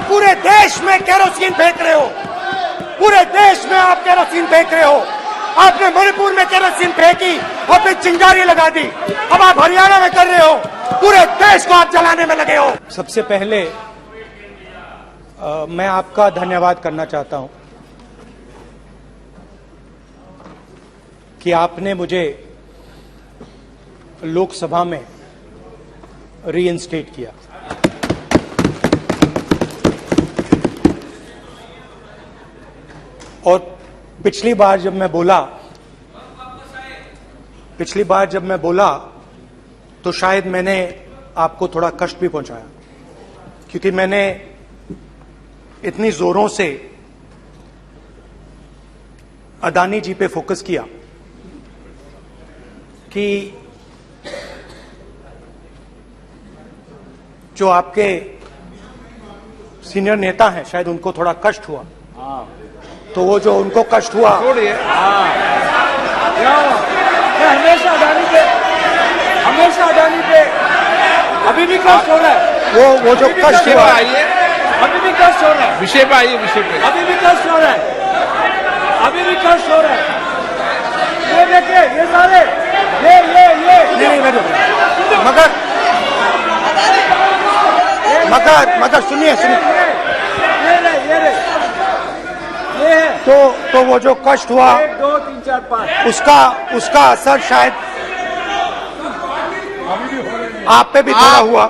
पूरे देश में केरोसिन फेंक रहे हो, पूरे देश में आप केरोसिन फेंक रहे हो। आपने मणिपुर में केरोसिन फेंकी और फिर चिंगारी लगा दी, अब आप हरियाणा में कर रहे हो, पूरे देश को आप जलाने में लगे हो। सबसे पहले मैं आपका धन्यवाद करना चाहता हूं कि आपने मुझे लोकसभा में रीइंस्टेट किया। और पिछली बार जब मैं बोला तो शायद मैंने आपको थोड़ा कष्ट भी पहुंचाया, क्योंकि मैंने इतनी जोरों से अदानी जी पे फोकस किया कि जो आपके सीनियर नेता हैं शायद उनको थोड़ा कष्ट हुआ। तो वो जो उनको कष्ट हुआ, हमेशा अदानी पे अभी भी कष्ट हो रहा है। वो जो कष्ट हुआ, अभी भी कष्ट हो रहा है। विषय पे आइए, विषय पे। अभी भी कष्ट हो रहा है, अभी भी कष्ट हो रहा है। ये देखिए, ये सारे नहीं मगर सुनिए तो वो जो कष्ट हुआ 1 2 3 4 5 उसका असर शायद आप पे भी थोड़ा हुआ।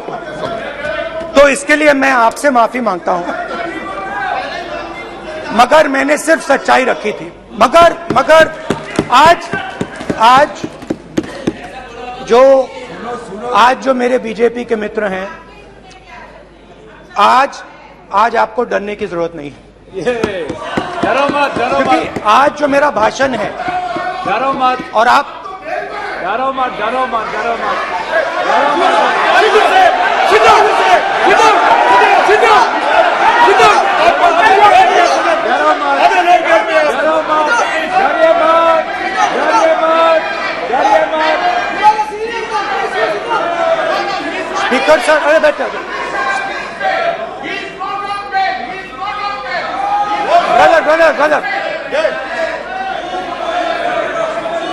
तो इसके लिए मैं आपसे माफी मांगता हूं, मगर मैंने सिर्फ सच्चाई रखी थी। मगर आज जो मेरे बीजेपी के मित्र हैं, आज आपको डरने की जरूरत नहीं है, डरो मत, क्योंकि आज जो मेरा भाषण है, डरो मत, और आप डरो मत। स्पीकर सर, अरे बैठे गलत।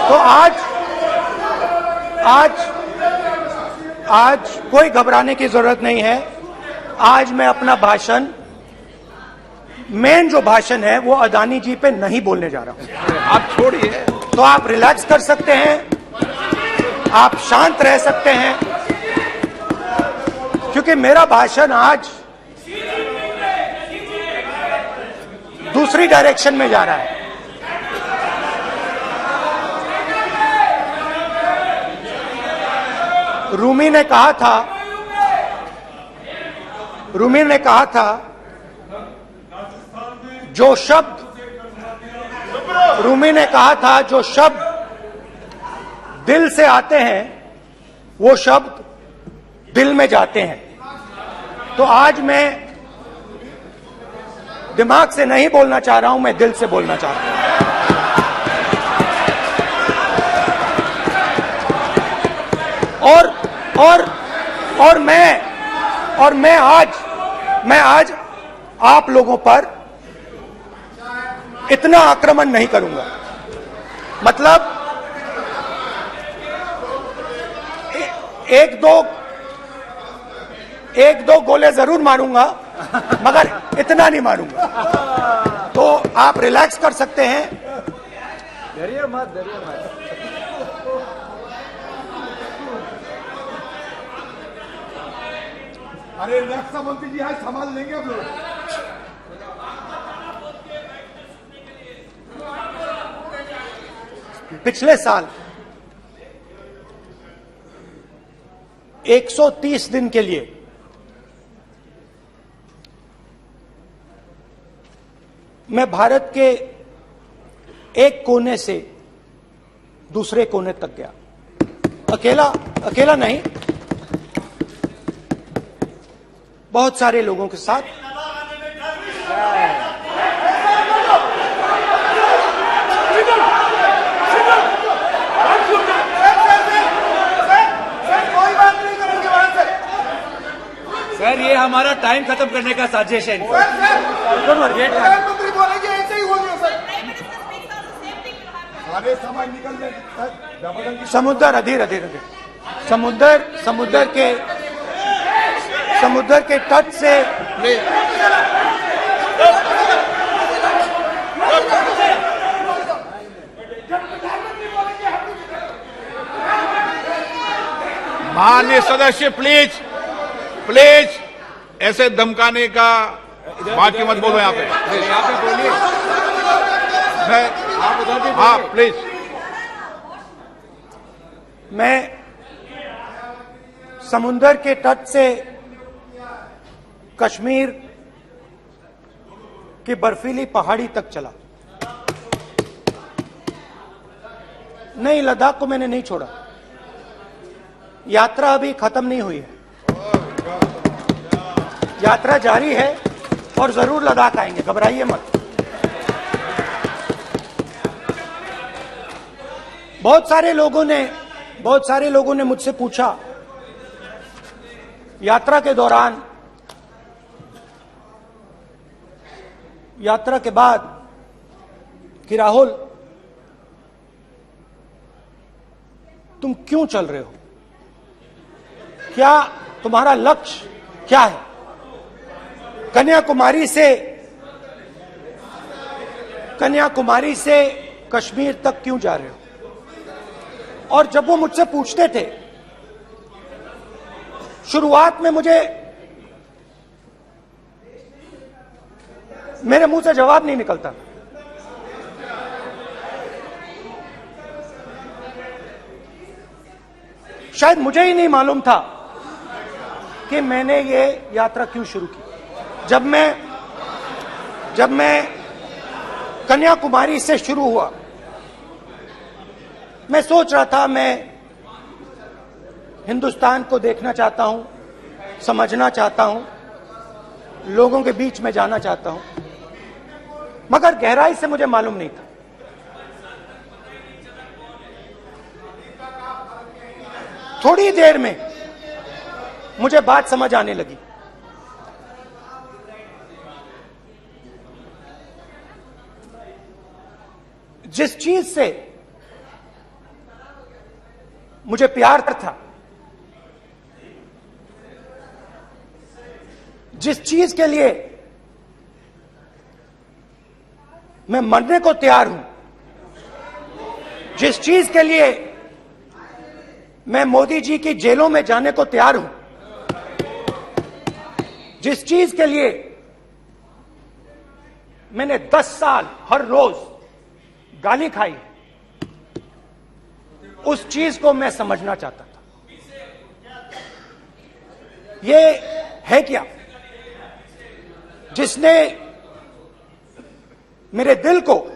तो आज कोई घबराने की जरूरत नहीं है। आज मैं अपना भाषण, मेन जो भाषण है वो अदानी जी पे नहीं बोलने जा रहा हूं। आप छोड़िए, तो आप रिलैक्स कर सकते हैं, आप शांत रह सकते हैं, क्योंकि मेरा भाषण आज दूसरी डायरेक्शन में जा रहा है। रूमी ने कहा था जो शब्द दिल से आते हैं वो शब्द दिल में जाते हैं। तो आज मैं दिमाग से नहीं बोलना चाह रहा हूं, मैं दिल से बोलना चाह रहा हूं। और मैं आज आप लोगों पर इतना आक्रमण नहीं करूंगा। मतलब एक दो गोले जरूर मारूंगा, मगर इतना नहीं मारूंगा। तो आप रिलैक्स कर सकते हैं। डरिए मत। अरे रक्षा मंत्री जी आज संभाल लेंगे आप लोग। पिछले साल 130 दिन के लिए मैं भारत के एक कोने से दूसरे कोने तक गया। अकेला नहीं, बहुत सारे लोगों के साथ। सर ये हमारा टाइम खत्म करने का साजिश है प्रधानमंत्री बोलेंगे ऐसे ही होंगे सर। सारे समाज निकल जाए। समुद्र अधीर अधीर अधीर समुद्र के तट से माननीय सदस्य प्लीज प्लीज ऐसे धमकाने का बात की मत बोलो यहाँ पे। बोलिए हाँ प्लीज। मैं समुद्र के तट से कश्मीर की बर्फीली पहाड़ी तक चला। नहीं, लद्दाख को मैंने नहीं छोड़ा। यात्रा अभी खत्म नहीं हुई है, यात्रा जारी है और जरूर लद्दाख आएंगे, घबराइए मत। बहुत सारे लोगों ने मुझसे पूछा यात्रा के दौरान, यात्रा के बाद कि राहुल तुम क्यों चल रहे हो, क्या तुम्हारा लक्ष्य क्या है, कन्याकुमारी से कश्मीर तक क्यों जा रहे हो। और जब वो मुझसे पूछते थे, शुरुआत में मेरे मुंह से जवाब नहीं निकलता। शायद मुझे ही नहीं मालूम था कि मैंने ये यात्रा क्यों शुरू की। जब मैं कन्याकुमारी से शुरू हुआ, मैं सोच रहा था मैं हिंदुस्तान को देखना चाहता हूं, समझना चाहता हूं, लोगों के बीच में जाना चाहता हूं, मगर गहराई से मुझे मालूम नहीं था। थोड़ी देर में मुझे बात समझ आने लगी। जिस चीज से मुझे प्यार था, जिस चीज के लिए मैं मरने को तैयार हूं, जिस चीज के लिए मैं मोदी जी की जेलों में जाने को तैयार हूं, जिस चीज के लिए मैंने 10 साल हर रोज गाली खाई, उस चीज को मैं समझना चाहता था। ये है क्या जिसने मेरे दिल को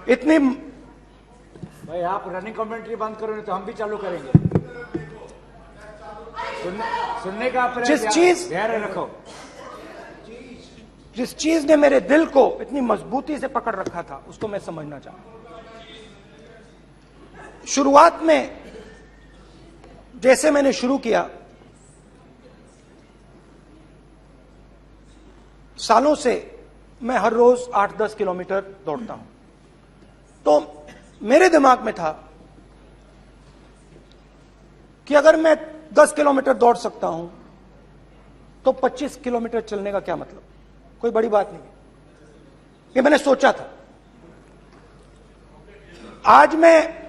इतनी। भाई आप रनिंग कमेंट्री बंद करो, नहीं तो हम भी चालू करेंगे। सुनने का धैर्य रखो। जिस चीज ने मेरे दिल को इतनी मजबूती से पकड़ रखा था, उसको मैं समझना चाहता। शुरुआत में जैसे मैंने शुरू किया, सालों से मैं हर रोज 8-10 किलोमीटर दौड़ता हूं, तो मेरे दिमाग में था कि अगर मैं 10 किलोमीटर दौड़ सकता हूं तो 25 किलोमीटर चलने का क्या मतलब, कोई बड़ी बात नहीं है। ये मैंने सोचा था। आज मैं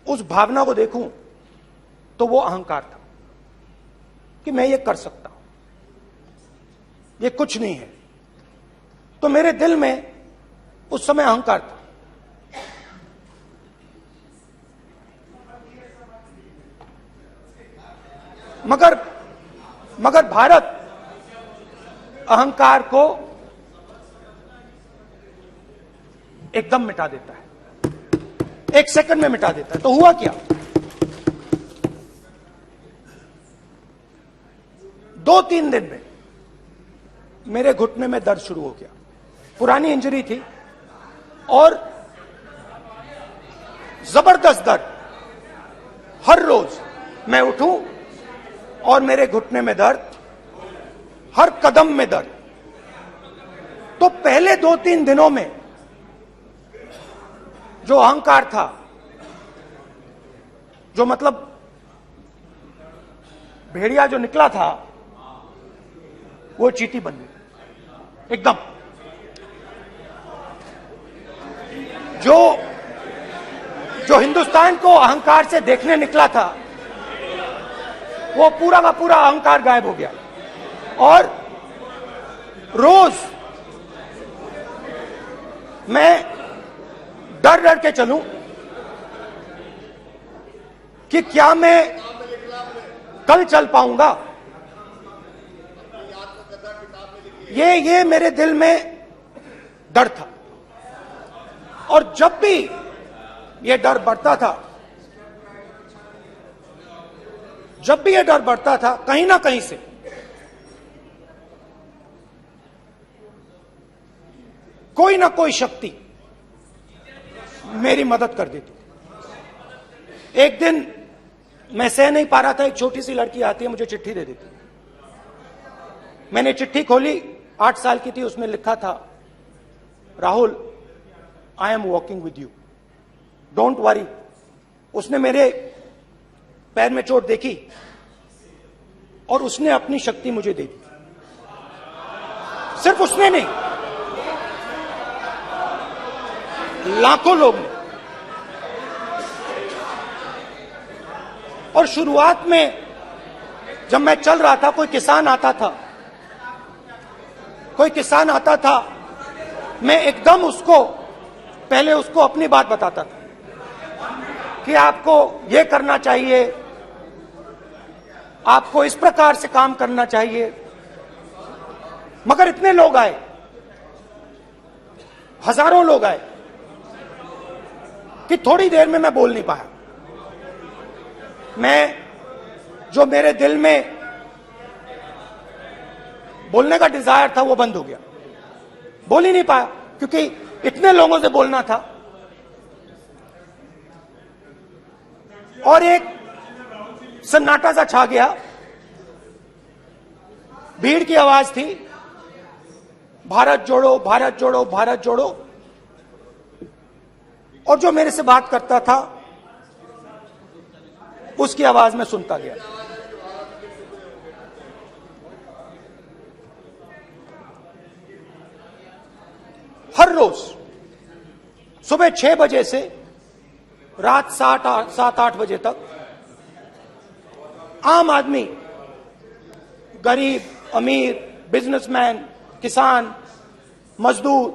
उस भावना को देखूं तो वो अहंकार था कि मैं ये कर सकता हूं, ये कुछ नहीं है। तो मेरे दिल में उस समय अहंकार था। मगर भारत अहंकार को एकदम मिटा देता है, 1 सेकंड में मिटा देता है। तो हुआ क्या, 2-3 दिन में मेरे घुटने में दर्द शुरू हो गया। पुरानी इंजरी थी और जबरदस्त दर्द। हर रोज मैं उठूं, और मेरे घुटने में दर्द, हर कदम में दर्द। तो पहले 2-3 दिनों में जो अहंकार था, जो मतलब भेड़िया जो निकला था, वो चींटी बन गई एकदम। जो हिंदुस्तान को अहंकार से देखने निकला था, वो पूरा का पूरा अहंकार गायब हो गया। और रोज मैं डर डर के चलूं कि क्या मैं कल चल पाऊंगा। ये मेरे दिल में डर था। और जब भी ये डर बढ़ता था, कहीं ना कहीं से कोई ना कोई शक्ति मेरी मदद कर देती। एक दिन मैं सह नहीं पा रहा था, एक छोटी सी लड़की आती है, मुझे चिट्ठी दे देती। मैंने चिट्ठी खोली, 8 साल की थी, उसमें लिखा था, Rahul, I am walking with you, don't worry. उसने मेरे पैर में चोट देखी और उसने अपनी शक्ति मुझे दे दी। सिर्फ उसने नहीं, लाखों लोग ने। और शुरुआत में जब मैं चल रहा था, कोई किसान आता था, मैं एकदम पहले उसको अपनी बात बताता था कि आपको ये करना चाहिए, आपको इस प्रकार से काम करना चाहिए। मगर इतने लोग आए, हजारों लोग आए, कि थोड़ी देर में मैं बोल नहीं पाया। जो मेरे दिल में बोलने का डिजायर था, वो बंद हो गया। बोल ही नहीं पाया, क्योंकि इतने लोगों से बोलना था। और एक सन्नाटा सा छा गया, भीड़ की आवाज थी, भारत जोड़ो, भारत जोड़ो, भारत जोड़ो। और जो मेरे से बात करता था, उसकी आवाज में सुनता गया। हर रोज सुबह 6 बजे से रात 7-8 बजे तक आम आदमी, गरीब, अमीर, बिजनेसमैन, किसान, मजदूर,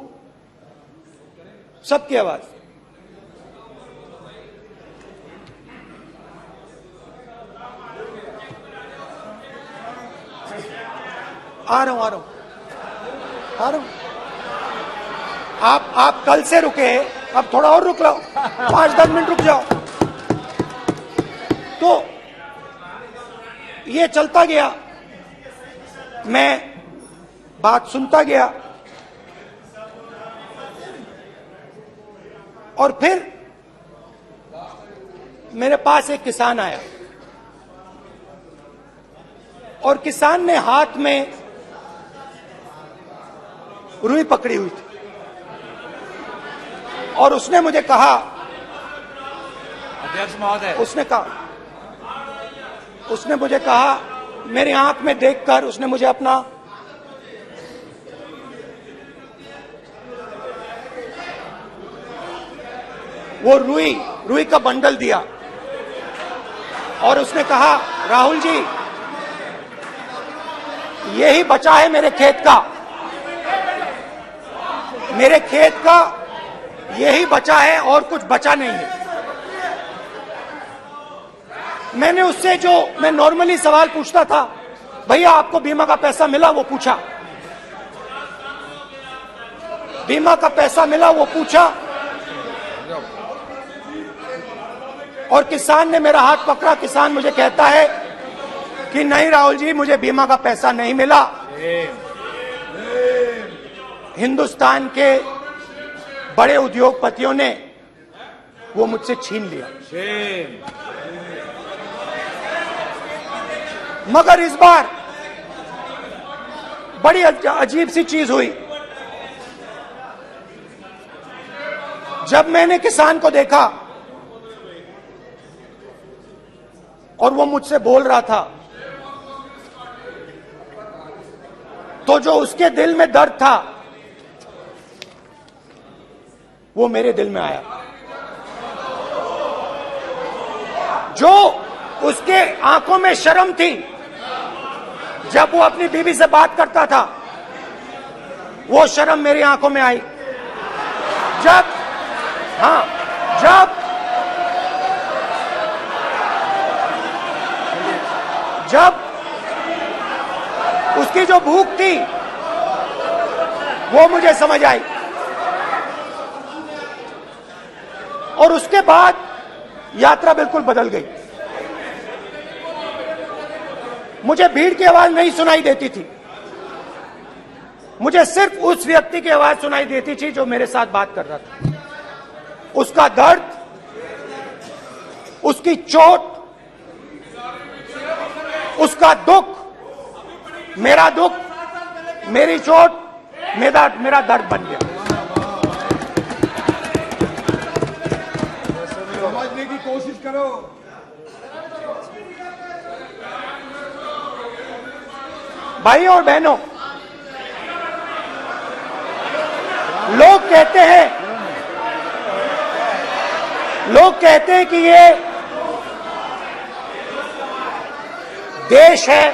सबकी आवाज। आ रहा हूं। आप कल से रुके, अब थोड़ा और रुक लो, 5-10 मिनट रुक जाओ। तो ये चलता गया, मैं बात सुनता गया। और फिर मेरे पास एक किसान आया, और किसान ने हाथ में रुई पकड़ी हुई थी, और उसने मुझे कहा, अध्यक्ष महोदय, उसने मुझे कहा, मेरी आंख में देखकर उसने मुझे अपना वो रुई का बंडल दिया, और उसने कहा, राहुल जी, यही बचा है मेरे खेत का, यही बचा है, और कुछ बचा नहीं है। मैंने उससे, जो मैं नॉर्मली सवाल पूछता था, भैया आपको बीमा का पैसा मिला, वो पूछा। बीमा का पैसा मिला, वो पूछा। और किसान ने मेरा हाथ पकड़ा। किसान मुझे कहता है कि नहीं राहुल जी, मुझे बीमा का पैसा नहीं मिला, हिंदुस्तान के बड़े उद्योगपतियों ने वो मुझसे छीन लिया। मगर इस बार बड़ी अजीब सी चीज हुई। जब मैंने किसान को देखा और वो मुझसे बोल रहा था, तो जो उसके दिल में दर्द था वो मेरे दिल में आया। जो उसके आंखों में शर्म थी जब वो अपनी बीवी से बात करता था, वो शर्म मेरी आंखों में आई। जब उसकी जो भूख थी वो मुझे समझ आई। और उसके बाद यात्रा बिल्कुल बदल गई। मुझे भीड़ की आवाज नहीं सुनाई देती थी, मुझे सिर्फ उस व्यक्ति की आवाज सुनाई देती थी जो मेरे साथ बात कर रहा था। उसका दर्द, उसकी चोट, उसका दुख, मेरा दुख, मेरी चोट, मेरा दर्द बन गया। समझने की कोशिश करो। भाइयों और बहनों, लोग कहते हैं कि ये देश है,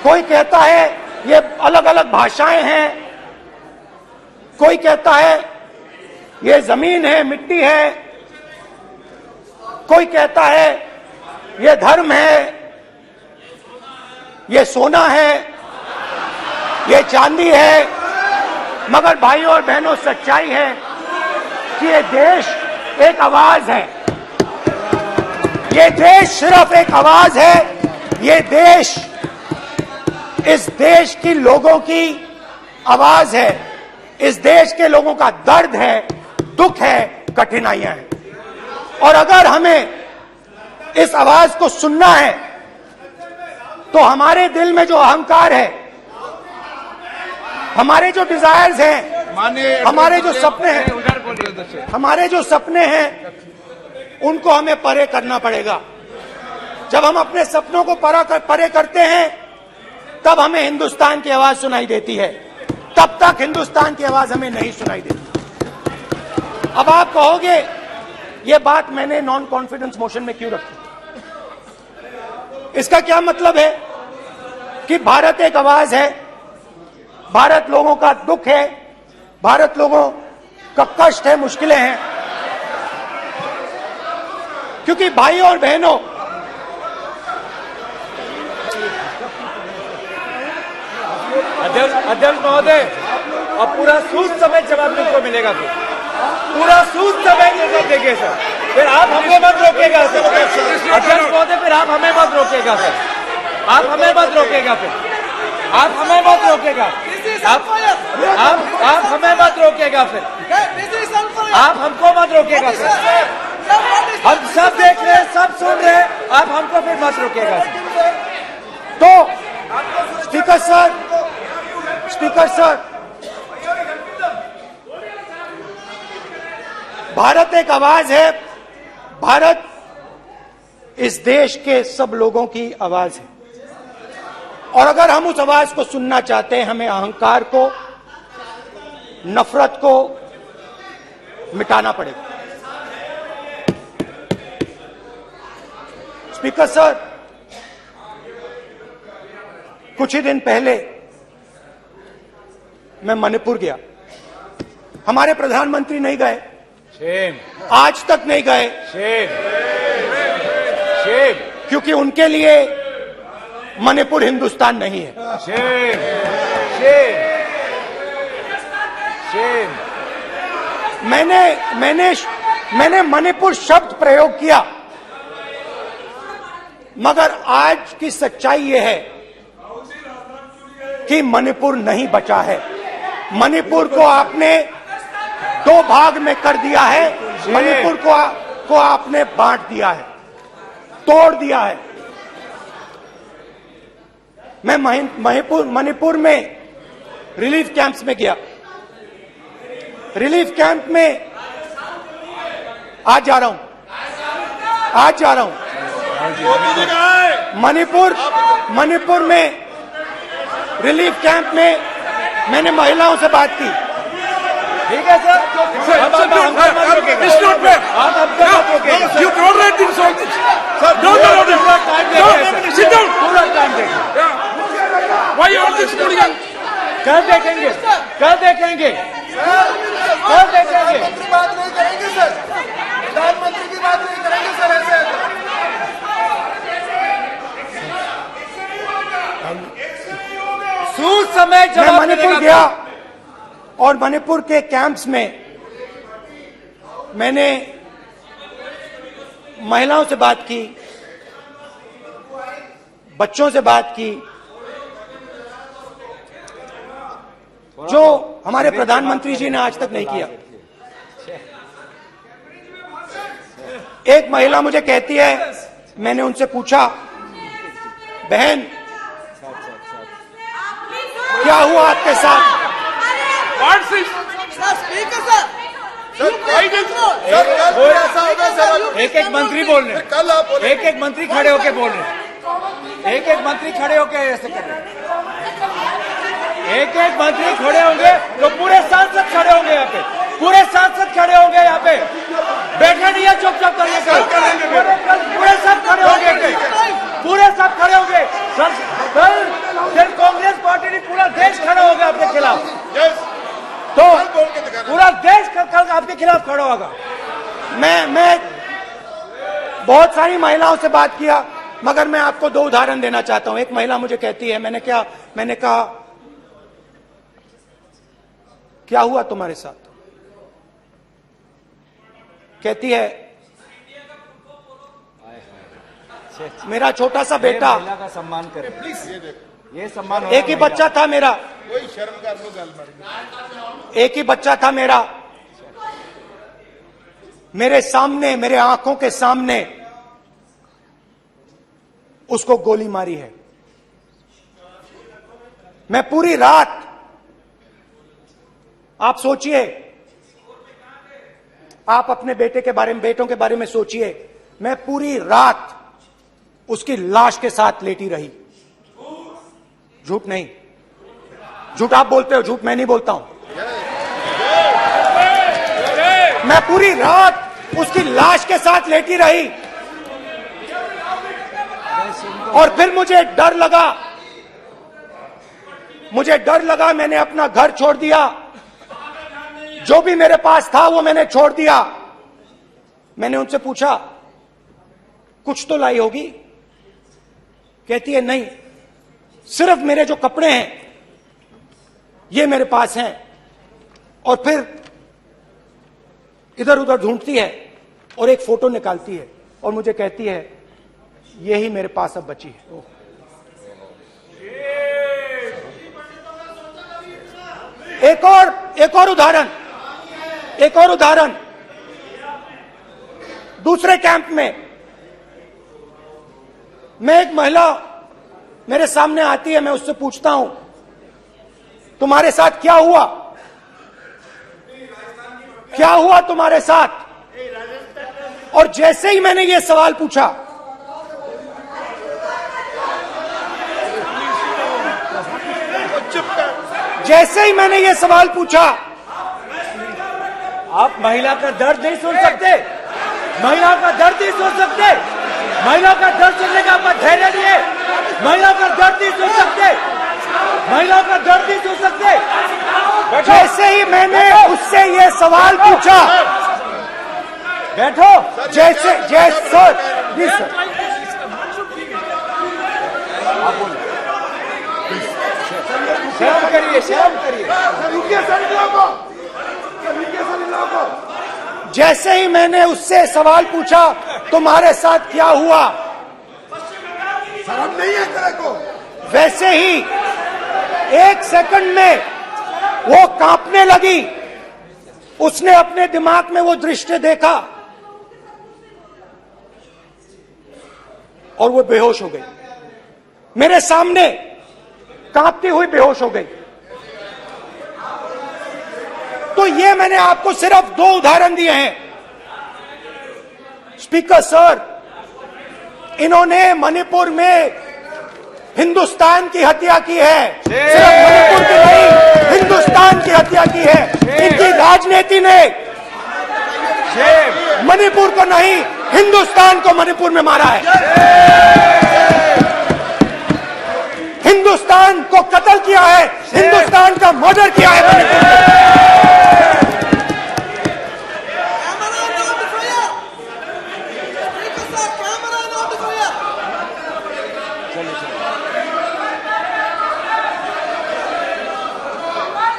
कोई कहता है ये अलग अलग भाषाएं हैं, कोई कहता है ये जमीन है, मिट्टी है, कोई कहता है ये धर्म है, ये सोना है, ये चांदी है। मगर भाइयों और बहनों, सच्चाई है कि ये देश एक आवाज है। ये देश सिर्फ एक आवाज है। ये देश, इस देश की लोगों की आवाज है। इस देश के लोगों का दर्द है, दुख है, कठिनाइयां हैं। और अगर हमें इस आवाज को सुनना है तो हमारे दिल में जो अहंकार है, हमारे जो डिजायर्स हैं, हमारे जो सपने हैं, हमारे जो सपने हैं, उनको हमें परे करना पड़ेगा। जब हम अपने सपनों को परे करते हैं तब हमें हिंदुस्तान की आवाज सुनाई देती है, तब तक हिंदुस्तान की आवाज हमें नहीं सुनाई देती। अब आप कहोगे ये बात मैंने नॉन कॉन्फिडेंस मोशन में क्यों रखी? इसका क्या मतलब है कि भारत एक आवाज है, भारत लोगों का दुख है, भारत लोगों का कष्ट है, मुश्किलें हैं। क्योंकि भाइयों और बहनों, अध्यक्ष महोदय, अब पूरा सूद समेत जवाब तुमको मिलेगा, पूरा सूद समेत जवाब देंगे सर। फिर आप हमें मत रोकेगा सर। अध्यक्ष महोदय, फिर आप हमें मत रोकेगा सर। आप हमें मत रोकेगा, फिर आप हमें मत रोकेगा, आप हमें मत रोकेगा, फिर आप हमको मत रोकेगा सर। हम सब देख रहे हैं, सब सुन रहे हैं, आप हमको फिर मत रोकेगा सर। तो स्पीकर सर, भारत एक आवाज है। भारत इस देश के सब लोगों की आवाज है। और अगर हम उस आवाज को सुनना चाहते हैं, हमें अहंकार को, नफरत को मिटाना पड़ेगा। स्पीकर सर, कुछ ही दिन पहले मैं मणिपुर गया। हमारे प्रधानमंत्री नहीं गए, आज तक नहीं गए, क्योंकि उनके लिए मणिपुर हिंदुस्तान नहीं है। मैंने मणिपुर शब्द प्रयोग किया, मगर आज की सच्चाई यह है कि मणिपुर नहीं बचा है। मणिपुर को आपने दो भाग में कर दिया है। मणिपुर को आपने बांट दिया है, तोड़ दिया है। मैं मणिपुर में रिलीफ कैंप्स में गया। रिलीफ कैंप में आज जा रहा हूं मणिपुर में रिलीफ कैंप में मैंने महिलाओं से बात की। ठीक है सर, आप मत रोकिएगा। आप हमको मत रोकिएगा। You tolerate insults. Sir, Don't allow them. पूरा टाइम No, देंगे, sit down. पूरा टाइम देंगे। Why you all this hooligan? कल देखेंगे। प्रधानमंत्री की बात नहीं करेंगे सर, प्रधानमंत्री की बात नहीं करेंगे सर ऐसे। सूद समय मैं जवाब मणिपुर मिलेगा। गया और मणिपुर के कैंप्स में मैंने महिलाओं से बात की, बच्चों से बात की, जो हमारे प्रधानमंत्री जी ने आज तक नहीं किया। एक महिला मुझे कहती है, मैंने उनसे पूछा, बहन क्या हुआ आपके साथ? What's this? सर कल ऐसा होगा सर, एक एक मंत्री बोल रहे हैं, कल आप बोले एक एक मंत्री खड़े होके बोल रहे हैं, एक एक मंत्री खड़े होके ऐसे कर रहे हैं। एक एक मंत्री खड़े होंगे तो पूरे सांसद खड़े होंगे यहाँ पे, पूरे सांसद खड़े होंगे यहाँ पे। बैठे नहीं है, चुपचाप करिए। पूरे सब खड़े होंगे, पूरे सब खड़े होंगे। कल सिर्फ कांग्रेस पार्टी नहीं, पूरा देश खड़ा होगा आपके खिलाफ। तो पूरा देश कल आपके खिलाफ खड़ा होगा। मैं बहुत सारी महिलाओं से बात किया, मगर मैं आपको दो उदाहरण देना चाहता हूं। एक महिला मुझे कहती है, मैंने कहा क्या हुआ तुम्हारे साथ? कहती है, मेरा छोटा सा बेटा, महिला का सम्मान करें प्लीज, ये सम्मान। एक ही बच्चा था मेरा, कोई शर्म कर लो गल एक ही बच्चा था मेरा, मेरे सामने, मेरे आंखों के सामने उसको गोली मारी है। मैं पूरी रात, आप सोचिए, आप अपने बेटे के बारे में, बेटों के बारे में सोचिए, मैं पूरी रात उसकी लाश के साथ लेटी रही। झूठ नहीं, झूठ आप बोलते हो, झूठ मैं नहीं बोलता हूं। मैं पूरी रात उसकी लाश के साथ लेटी रही और फिर मुझे डर लगा, मैंने अपना घर छोड़ दिया, जो भी मेरे पास था वो मैंने छोड़ दिया। मैंने उनसे पूछा, कुछ तो लाई होगी? कहती है, नहीं, सिर्फ मेरे जो कपड़े हैं ये मेरे पास हैं। और फिर इधर उधर ढूंढती है और एक फोटो निकालती है और मुझे कहती है, यही मेरे पास अब बची है। एक और उदाहरण, दूसरे कैंप में मैं, एक महिला मेरे सामने आती है, मैं उससे पूछता हूं, तुम्हारे साथ क्या हुआ? क्या हुआ तुम्हारे साथ? और जैसे ही मैंने ये सवाल पूछा, जैसे ही मैंने ये सवाल पूछा, आप महिला का दर्द नहीं सुन सकते, महिला का दर्द नहीं सुन सकते, महिला का दर्द सुनने का आपका धैर्य नहीं है, महिला का दर्द नहीं सुन सकते, महिला का दर्द नहीं सुन सकते। जैसे ही मैंने उससे ये सवाल पूछा, बैठो, जैसे सर, प्लीज सर, शर्म करिए, शर्म करिए। जैसे ही मैंने उससे सवाल पूछा, तुम्हारे साथ क्या हुआ, शर्म नहीं है तेरे को? वैसे ही एक सेकंड में वो कांपने लगी। उसने अपने दिमाग में वो दृश्य देखा और वो बेहोश हो गई मेरे सामने। कांपती हुई बेहोश हो गई। तो ये मैंने आपको सिर्फ 2 उदाहरण दिए हैं। स्पीकर सर, इन्होंने मणिपुर में हिंदुस्तान की हत्या की है, सिर्फ मणिपुर की नहीं, हिंदुस्तान की हत्या की है। इनकी राजनीति ने मणिपुर को नहीं, हिंदुस्तान को मणिपुर में मारा है। हिंदुस्तान को कत्ल किया है, हिंदुस्तान का मर्डर किया है मणिपुर में।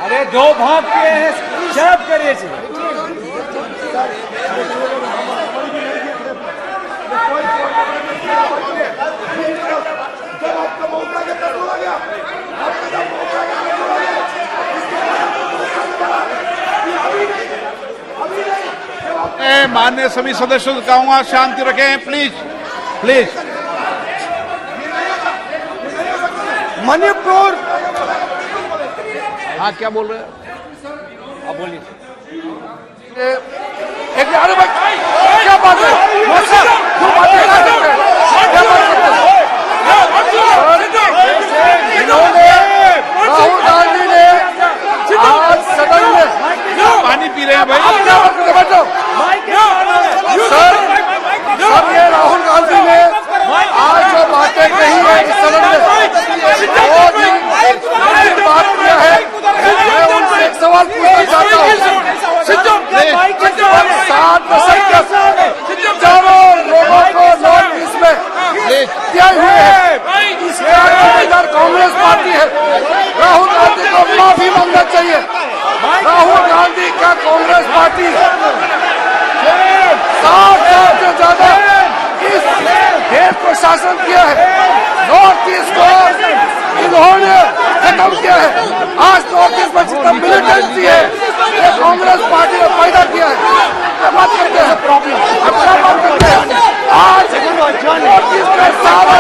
अरे 2 भाग किए हैं, शराब करिए जी। माननीय सभी सदस्यों से कहूंगा शांति रखें, प्लीज प्लीज। मणिपुर, हाँ क्या बोल रहे हैं अब बोलिए। एक अरे भाई क्या बात है, इन्होंने राहुल गांधी ने आज सदन में पानी पी रहे हैं भाई। सर ये राहुल गांधी ने आज जो बातें कही है इस सदन में बहुत ही बात किया है। मैं उनसे एक सवाल पूछना चाहता हूँ। 7 दशक तक चारों लोगों को नॉर्थ ईस्ट में दिए हुए हैं, इसका जिम्मेदार कांग्रेस पार्टी है। राहुल गांधी को माफी मांगना चाहिए। राहुल गांधी का कांग्रेस पार्टी 7 साल से ज्यादा इस देश को शासन किया है। नॉर्थ ईस्ट को इन्होंने खत्म किया है। आज नॉर्थ ईस्ट में जितना मिलिटेंसी है ये कांग्रेस पार्टी ने पैदा किया है। बात करते हैं अपना बात करते हैं। आज नॉर्थ ईस्ट में सारा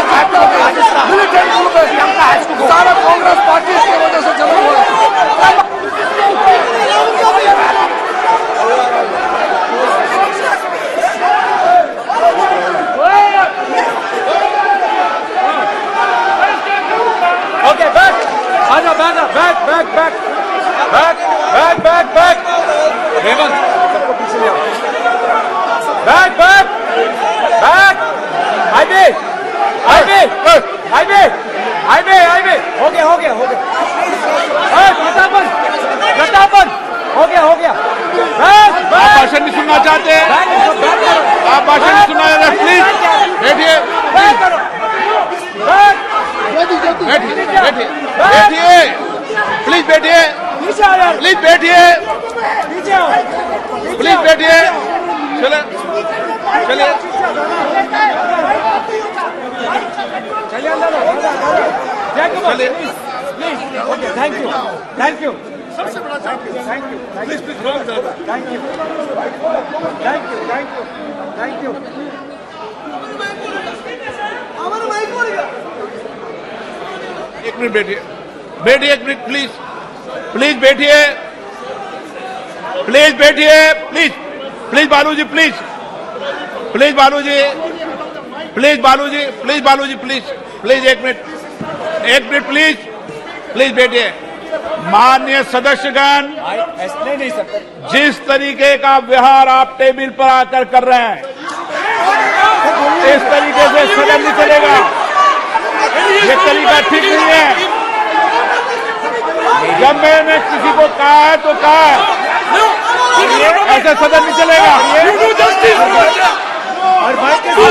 मिलिटेंट ग्रुप है, सारा कांग्रेस पार्टी की वजह से चला हुआ है। ओके बैक, आजा बैक हेमंत सबको पीछे ले आओ। बैक हाईवे हो गया प्रतापन हो गया। आप भाषण नहीं सुनना चाहते हैं, आप भाषण नहीं सुनना चाहते, प्लीज बैठिए प्लीज बैठिए चलिए थैंक यू एक मिनट बैठिए एक मिनट प्लीज बैठिए बालूजी एक मिनट प्लीज बैठिए। माननीय सदस्यगण, ऐसे नहीं सकते। जिस तरीके का व्यवहार आप टेबल पर आकर कर रहे हैं, इस तरीके से सदन नहीं चलेगा। ये तरीका ठीक नहीं है। जब मैंने किसी को कहा है तो कहा है, ऐसे सदन नहीं चलेगा। आप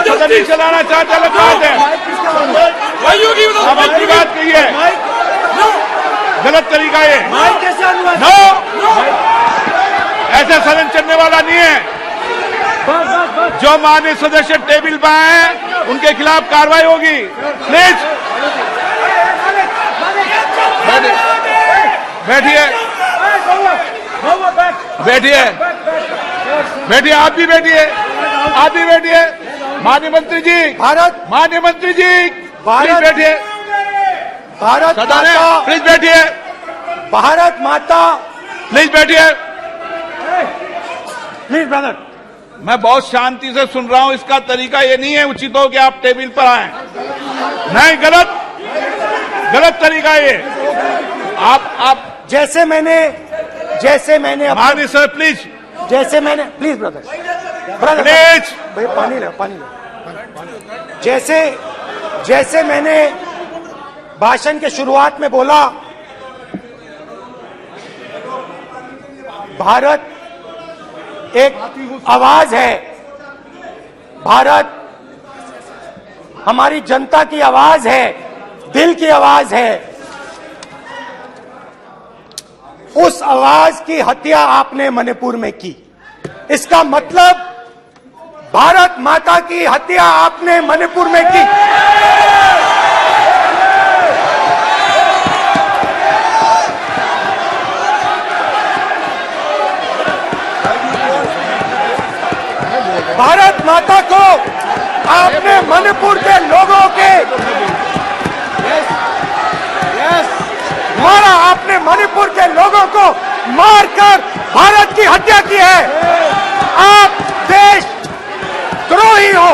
सदन नहीं चलाना चाहते, अलग बात है। अब अपनी बात कहिए, गलत तरीका ये। नो, ऐसे सदन चलने वाला नहीं है। जो माननीय सदस्य टेबल पर हैं, उनके खिलाफ कार्रवाई होगी। प्लीज बैठिए, आप भी बैठिए। माननीय मंत्री जी, प्लीज बैठिए। भारत सदन है, माता, प्लीज बैठिए, भारत माता, प्लीज बैठिए। Please brother. मैं बहुत शांति से सुन रहा हूं, इसका तरीका ये नहीं है उचित हो कि आप टेबल पर आए। नहीं, गलत तरीका ये। आप जैसे मैंने माननीय sir please, please brother please भाई पानी लो। जैसे मैंने भाषण के शुरुआत में बोला, भारत एक आवाज है, भारत हमारी जनता की आवाज है, दिल की आवाज है। उस आवाज की हत्या आपने मणिपुर में की। इसका मतलब भारत माता की हत्या आपने मणिपुर में की। भारत माता को आपने मणिपुर के लोगों के मारा, आपने मणिपुर के लोगों को मारकर भारत की हत्या की है। आप देश द्रोही हो,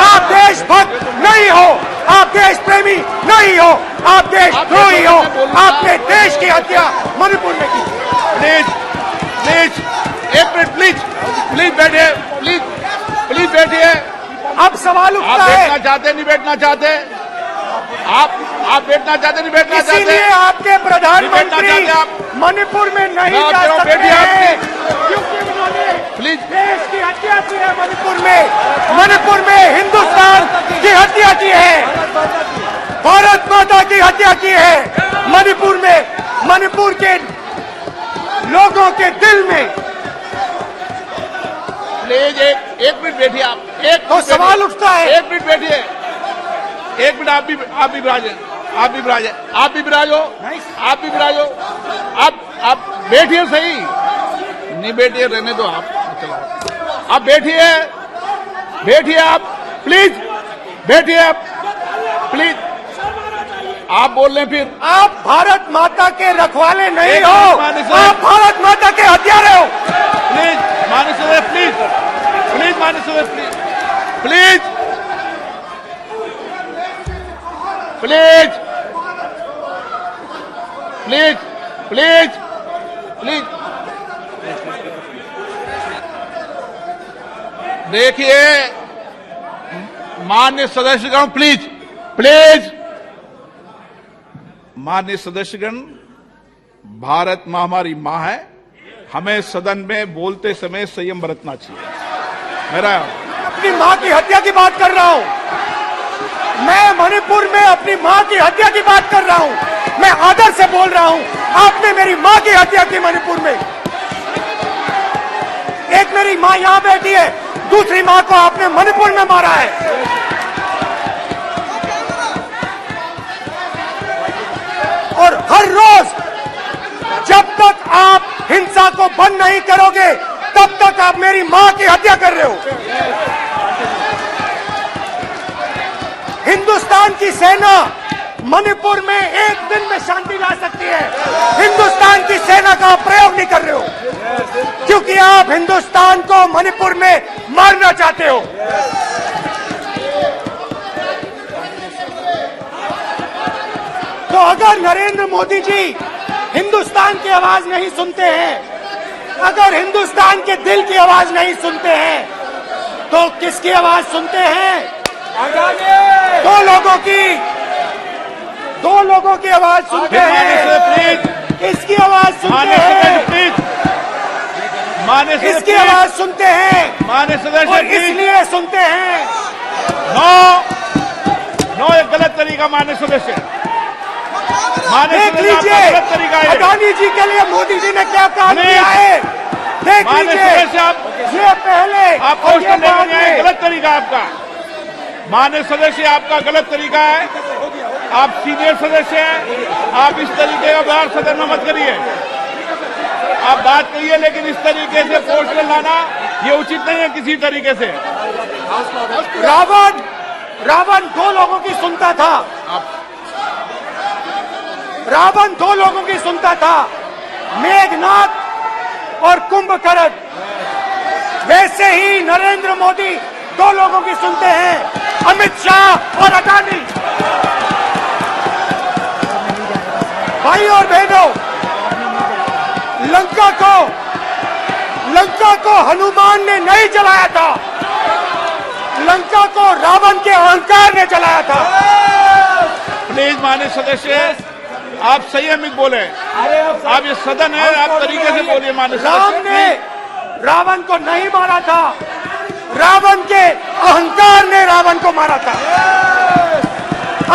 आप देशभक्त नहीं हो, आप देश प्रेमी नहीं हो, आप देश द्रोही हो। आपने देश की हत्या मणिपुर में की। प्लीज एक मिनट, प्लीज बैठिए, प्लीज बैठिए। अब सवाल आप उठता है, बैठना चाहते नहीं बैठना चाहते, आप बैठना चाहते नहीं बैठना चाहते, इसीलिए आपके प्रधानमंत्री मणिपुर में नहीं जा सकते बैठिए आप, हैं, क्योंकि उन्होंने प्लीज देश की हत्या की है। मणिपुर में हिंदुस्तान की हत्या की है, भारत माता की हत्या की है। मणिपुर के लोगों के दिल में। प्लीज एक मिनट बैठिए आप, तो सवाल उठता है, एक मिनट बैठिए, एक मिनट। आप भी विराजे, आप भी विराजो, आप बैठिए सही, नहीं बैठिए रहने दो आप, चलो आप बैठिए आप, प्लीज बैठिए आप, प्लीज। आप बोल रहे फिर आप भारत माता के रखवाले नहीं हो, आप भारत माता के हत्यारे हो। प्लीज माननीय सदस्य, प्लीज माननीय सदस्य, प्लीज देखिए माननीय सदस्यगण, प्लीज माननीय सदस्यगण, भारत मां हमारी मां है, हमें सदन में बोलते समय संयम बरतना चाहिए। मेरा अपनी मां की हत्या की बात कर रहा हूं, मैं मणिपुर में अपनी मां की हत्या की बात कर रहा हूं, मैं आदर से बोल रहा हूं। आपने मेरी मां की हत्या की मणिपुर में। एक मेरी मां यहां बैठी है, दूसरी मां को आपने मणिपुर में मारा है। और हर रोज जब तक आप हिंसा को बंद नहीं करोगे, तब तक आप मेरी मां की हत्या कर रहे हो। हिंदुस्तान की सेना मणिपुर में एक दिन में शांति ला सकती है। हिंदुस्तान की सेना का प्रयोग नहीं कर रहे हो, क्योंकि आप हिंदुस्तान को मणिपुर में मारना चाहते हो। तो अगर नरेंद्र मोदी जी हिंदुस्तान की आवाज नहीं सुनते हैं, अगर हिंदुस्तान के दिल की आवाज नहीं सुनते हैं, तो किसकी आवाज सुनते हैं? दो लोगों की आवाज सुनते हैं। किसकी आवाज सुनते हैं? किसकी आवाज सुनते हैं? माननीय सदस्य, और इसलिए सुनते हैं। नो ये गलत तरीका माननीय सदस्य, देख लीजिए गलत तरीका है। अडानी जी के लिए मोदी जी ने क्या काम किया है, देख लीजिए। ये पहले आपको गलत तरीका आपका, माननीय सदस्य आपका गलत तरीका है। आप सीनियर सदस्य हैं, आप इस तरीके का व्यवहार सदन में मत करिए। आप बात करिए, लेकिन इस तरीके से पोस्टर लाना ये उचित नहीं है किसी तरीके से। रावण दो लोगों की सुनता था, रावण दो लोगों की सुनता था, मेघनाथ और कुंभकर्ण। वैसे ही नरेंद्र मोदी दो लोगों की सुनते हैं, अमित शाह और अडानी। भाई और बहनों, लंका को हनुमान ने नहीं जलाया था, लंका को रावण के अहंकार ने जलाया था। प्लीज माननीय सदस्य, आप संयमित बोले। आप ये सदन है, आप तरीके से बोलिए माननीय राम सदस्य। ने रावण को नहीं मारा था, रावण के अहंकार ने रावण को मारा था।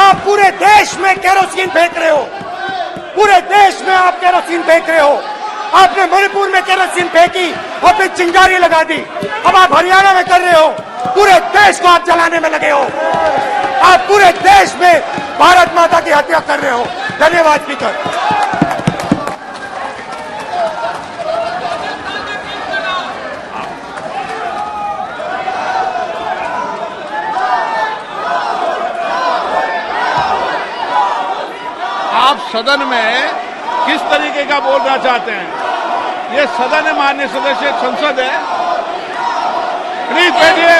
आप पूरे देश में केरोसिन फेंक रहे हो, पूरे देश में आप केरोसिन फेंक रहे हो। आपने मणिपुर में केरोसिन फेंकी और फिर चिंगारी लगा दी। अब आप हरियाणा में कर रहे हो, पूरे देश को आप जलाने में लगे हो। आप पूरे देश में भारत माता की हत्या कर रहे हो। धन्यवाद स्पीकर। आप सदन में किस तरीके का बोलना चाहते हैं? ये सदन है माननीय सदस्य, संसद है। प्लीज बैठिए।